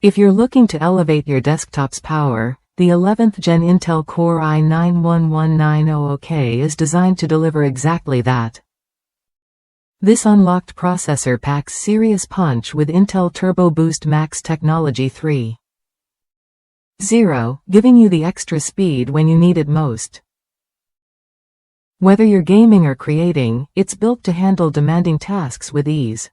If you're looking to elevate your desktop's power, the 11th Gen Intel Core i9-11900K is designed to deliver exactly that. This unlocked processor packs serious punch with Intel Turbo Boost Max Technology 3.0, giving you the extra speed when you need it most. Whether you're gaming or creating, it's built to handle demanding tasks with ease.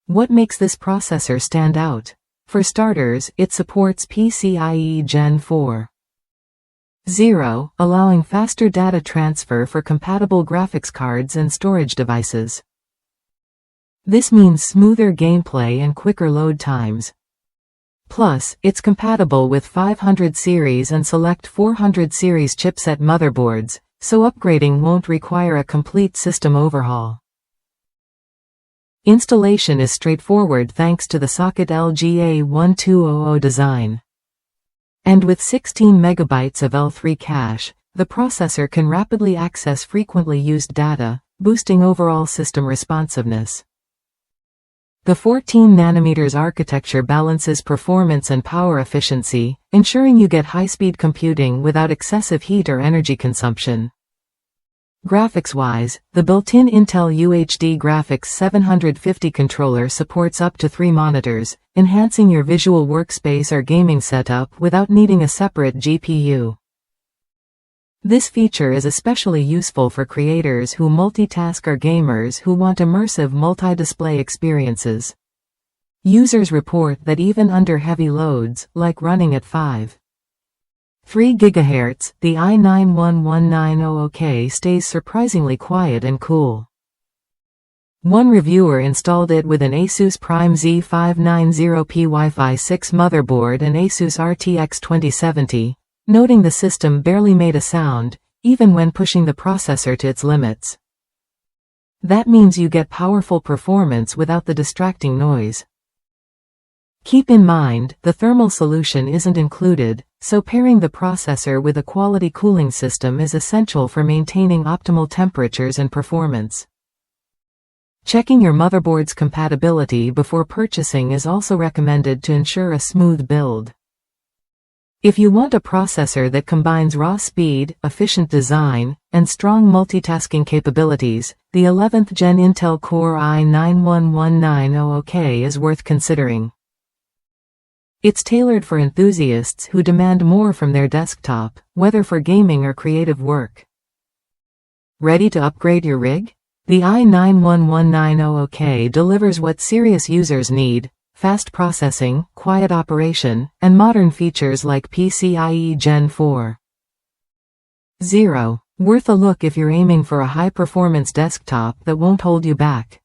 What makes this processor stand out? For starters, it supports PCIe Gen 4.0, allowing faster data transfer for compatible graphics cards and storage devices. This means smoother gameplay and quicker load times. Plus, it's compatible with 500 series and select 400 series chipset motherboards, so upgrading won't require a complete system overhaul. Installation is straightforward thanks to the Socket LGA-1200 design. And with 16 MB of L3 cache, the processor can rapidly access frequently used data, boosting overall system responsiveness. The 14nm architecture balances performance and power efficiency, ensuring you get high-speed computing without excessive heat or energy consumption. Graphics-wise, the built-in Intel UHD Graphics 750 controller supports up to 3 monitors, enhancing your visual workspace or gaming setup without needing a separate GPU. This feature is especially useful for creators who multitask or gamers who want immersive multi-display experiences. Users report that even under heavy loads, like running at 5.3 GHz, the i9-11900K stays surprisingly quiet and cool. One reviewer installed it with an Asus Prime Z590P Wi-Fi 6 motherboard and Asus RTX 2070, noting the system barely made a sound, even when pushing the processor to its limits. That means you get powerful performance without the distracting noise. Keep in mind, the thermal solution isn't included, so pairing the processor with a quality cooling system is essential for maintaining optimal temperatures and performance. Checking your motherboard's compatibility before purchasing is also recommended to ensure a smooth build. If you want a processor that combines raw speed, efficient design, and strong multitasking capabilities, the 11th Gen Intel Core i9-11900K is worth considering. It's tailored for enthusiasts who demand more from their desktop, whether for gaming or creative work. Ready to upgrade your rig? The i9-11900K delivers what serious users need: fast processing, quiet operation, and modern features like PCIe Gen 4.0. Worth a look if you're aiming for a high-performance desktop that won't hold you back.